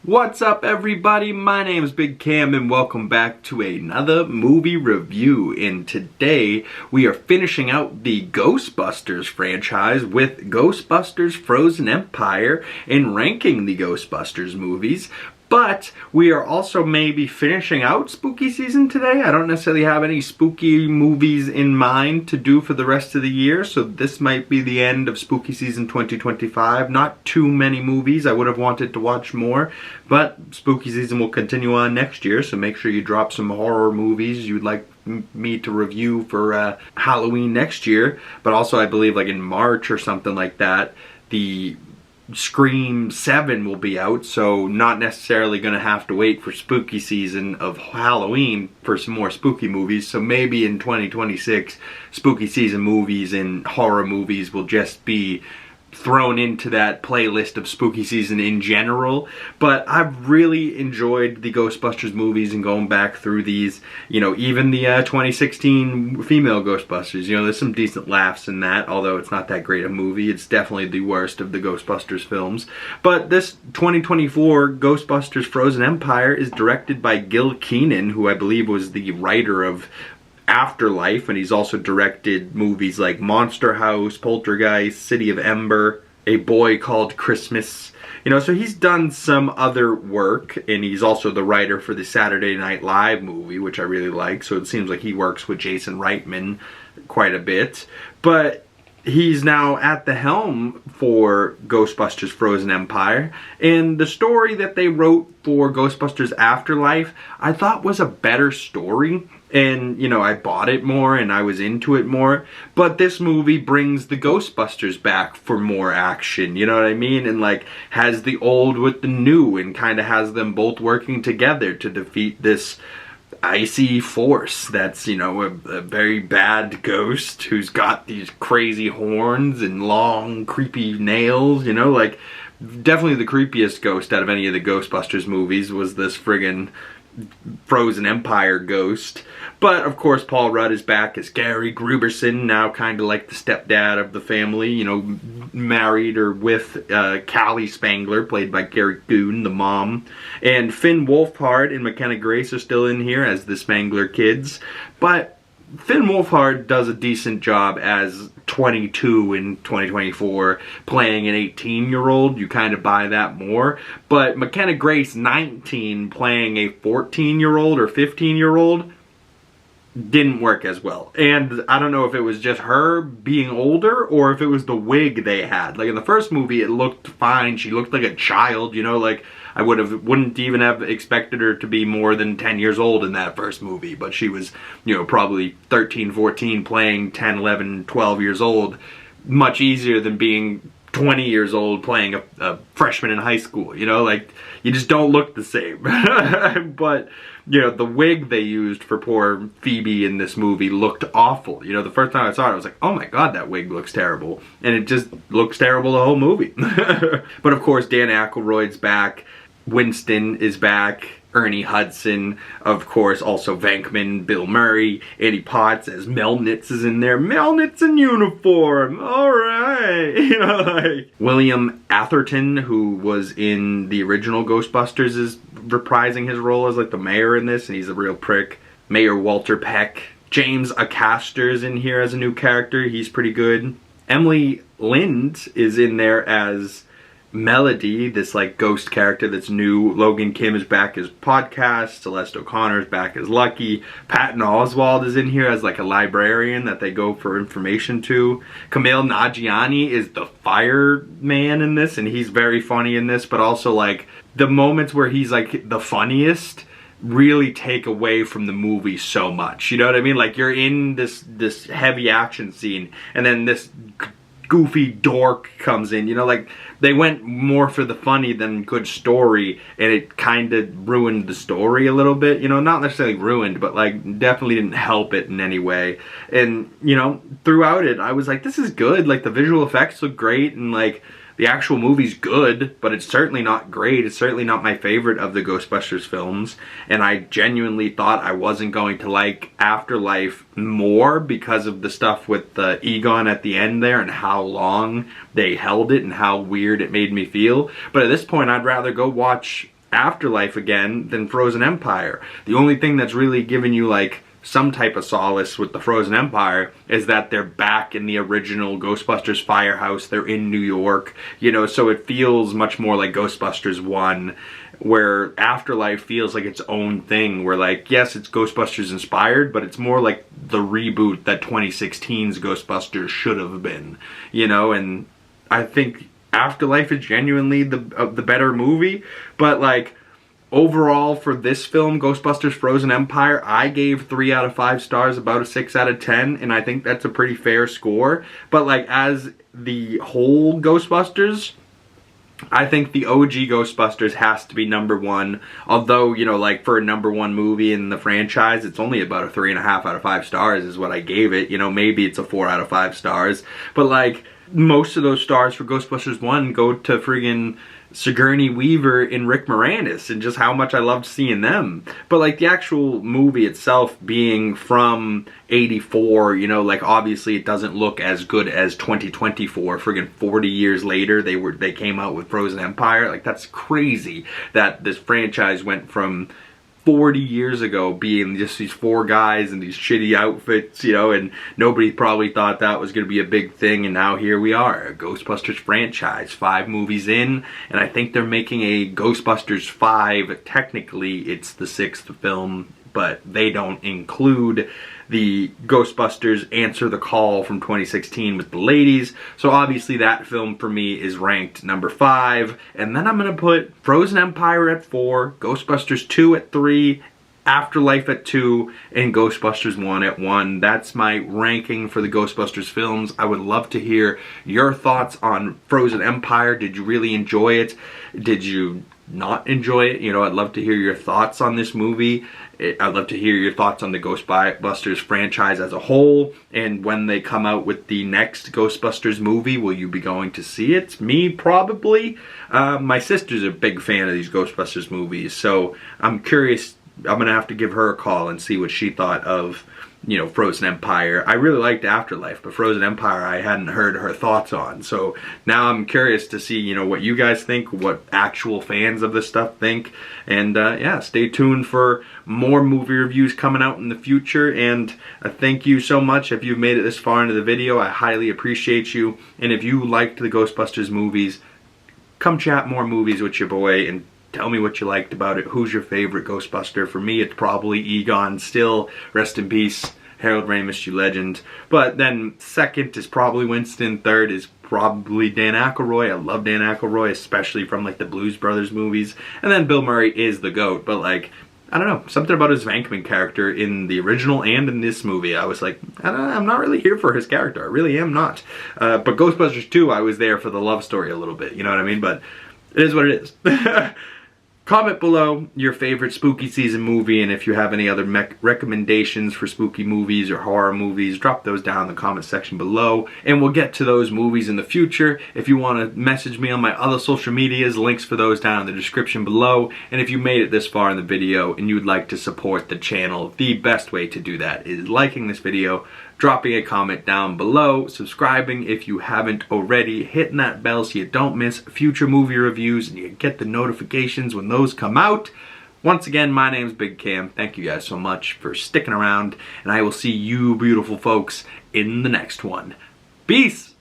What's up everybody, my name is Big Cam and welcome back to another movie review. And today we are finishing out the Ghostbusters franchise with Ghostbusters Frozen Empire and ranking the Ghostbusters movies. But we are also maybe finishing out spooky season today. I don't necessarily have any spooky movies in mind to do for the rest of the year, so this might be the end of spooky season 2025. Not too many movies. I would have wanted to watch more, but spooky season will continue on next year, so make sure you drop some horror movies you'd like me to review for Halloween next year. But also I believe like in March or something like that, the Scream 7 will be out, so not necessarily going to have to wait for spooky season of Halloween for some more spooky movies. So maybe in 2026, spooky season movies and horror movies will just be thrown into that playlist of spooky season in general. But I've really enjoyed the Ghostbusters movies and going back through these, you know, even the 2016 female Ghostbusters, you know, there's some decent laughs in that, although it's not that great a movie. It's definitely the worst of the Ghostbusters films. But this 2024 Ghostbusters Frozen Empire is directed by Kenan, who I believe was the writer of Afterlife, and he's also directed movies like Monster House, Poltergeist, City of Ember, A Boy Called Christmas. You know, so he's done some other work, and he's also the writer for the Saturday Night Live movie, which I really like, so it seems like he works with Jason Reitman quite a bit. But he's now at the helm for Ghostbusters Frozen Empire, and the story that they wrote for Ghostbusters Afterlife I thought was a better story. And, you know, I bought it more and I was into it more. But this movie brings the Ghostbusters back for more action, you know what I mean? And, like, has the old with the new and kind of has them both working together to defeat this icy force that's, you know, a very bad ghost who's got these crazy horns and long, creepy nails, you know? Like, definitely the creepiest ghost out of any of the Ghostbusters movies was this friggin' Frozen Empire ghost. But of course Paul Rudd is back as Gary Gruberson, now kind of like the stepdad of the family, you know, married or with Callie Spangler, played by Gary Coon, the mom. And Finn Wolfhard and McKenna Grace are still in here as the Spangler kids. But Finn Wolfhard does a decent job as 22 in 2024, playing an 18-year-old. You kind of buy that more. But McKenna Grace, 19, playing a 14-year-old or 15-year-old, didn't work as well. And I don't know if it was just her being older or if it was the wig they had. Like in the first movie, it looked fine. She looked like a child, you know, like I wouldn't even have expected her to be more than 10 years old in that first movie. But she was, you know, probably 13, 14, playing 10, 11, 12 years old. Much easier than being 20 years old playing a freshman in high school, you know, like you just don't look the same. But, you know, the wig they used for poor Phoebe in this movie looked awful. You know, the first time I saw it, I was like, oh my god, that wig looks terrible. And it just looks terrible the whole movie. But of course, Dan Aykroyd's back. Winston is back. Ernie Hudson, of course, also VENKMAN, Bill Murray, Eddie Potts as Melnitz is in there. Melnitz in uniform, alright! You know, like, William Atherton, who was in the original Ghostbusters, is reprising his role as like the mayor in this, and he's a real prick. Mayor Walter Peck. James Acaster's in here as a new character, he's pretty good. Emily Lind is in there as Melody, this like ghost character that's new. Logan Kim is back as Podcast. Celeste O'Connor is back as Lucky. Patton Oswalt is in here as like a librarian that they go for information to. Kumail Nanjiani is the fireman in this, and he's very funny in this, but also like the moments where he's like the funniest really take away from the movie so much. You know what I mean? Like you're in this heavy action scene and then this goofy dork comes in, you know, like they went more for the funny than good story, and it kind of ruined the story a little bit, you know, not necessarily ruined, but like definitely didn't help it in any way. And, you know, throughout it, I was like, this is good, like the visual effects look great, and like the actual movie's good, but it's certainly not great. It's certainly not my favorite of the Ghostbusters films. And I genuinely thought I wasn't going to like Afterlife more because of the stuff with the Egon at the end there and how long they held it and how weird it made me feel. But at this point, I'd rather go watch afterlife again than Frozen Empire. The only thing that's really given you like some type of solace with the Frozen Empire is that they're back in the original Ghostbusters firehouse. They're in New York, you know, so it feels much more like Ghostbusters 1, where Afterlife feels like its own thing, where like, yes, it's Ghostbusters inspired, but it's more like the reboot that 2016's Ghostbusters should have been, you know. And I think Afterlife is genuinely the better movie, but like overall for this film, Ghostbusters Frozen Empire, I gave 3 out of 5 stars, about a 6 out of 10, and I think that's a pretty fair score. But like as the whole Ghostbusters, I think the OG Ghostbusters has to be #1. Although, you know, like for a #1 movie in the franchise, it's only about a 3.5 out of 5 stars is what I gave it. You know, maybe it's a 4 out of 5 stars. But like, most of those stars for Ghostbusters 1 go to friggin' Sigourney Weaver and Rick Moranis, and just how much I loved seeing them. But like the actual movie itself being from '84, you know, like obviously it doesn't look as good as 2024. Friggin' 40 years later, they came out with Frozen Empire. Like that's crazy that this franchise went from 40 years ago being just these 4 guys in these shitty outfits, you know, and nobody probably thought that was going to be a big thing, and now here we are, a Ghostbusters franchise, 5 movies in, and I think they're making a Ghostbusters 5, technically it's the 6th film, but they don't include the Ghostbusters Answer the Call from 2016 with the ladies. So obviously that film for me is ranked #5. And then I'm going to put Frozen Empire at 4, Ghostbusters 2 at 3, Afterlife at 2, and Ghostbusters 1 at 1. That's my ranking for the Ghostbusters films. I would love to hear your thoughts on Frozen Empire. Did you really enjoy it? Did you not enjoy it? You know, I'd love to hear your thoughts on this movie. I'd love to hear your thoughts on the Ghostbusters franchise as a whole, and when they come out with the next Ghostbusters movie, will you be going to see it? Me, probably. My sister's a big fan of these Ghostbusters movies, so I'm curious. I'm gonna have to give her a call and see what she thought of, you know, Frozen Empire. I really liked Afterlife, but Frozen Empire I hadn't heard her thoughts on. So now I'm curious to see, you know, what you guys think, what actual fans of this stuff think. And yeah, stay tuned for more movie reviews coming out in the future. And thank you so much if you've made it this far into the video. I highly appreciate you. And if you liked the Ghostbusters movies, come chat more movies with your boy and tell me what you liked about it. Who's your favorite Ghostbuster? For me, it's probably Egon still. Rest in peace, Harold Ramis, you legend. But then second is probably Winston. Third is probably Dan Aykroyd. I love Dan Aykroyd, especially from like the Blues Brothers movies. And then Bill Murray is the GOAT. But like, I don't know, something about his VENKMAN character in the original and in this movie, I was like, I'm not really here for his character. I really am not. But Ghostbusters 2, I was there for the love story a little bit. You know what I mean? But it is what it is. Comment below your favorite spooky season movie, and if you have any other recommendations for spooky movies or horror movies, drop those down in the comment section below, and we'll get to those movies in the future. If you want to message me on my other social medias, links for those down in the description below. And if you made it this far in the video and you would like to support the channel, the best way to do that is liking this video, dropping a comment down below, subscribing if you haven't already, hitting that bell so you don't miss future movie reviews and you get the notifications when those come out. Once again, my name's Big Cam. Thank you guys so much for sticking around, and I will see you beautiful folks in the next one. Peace!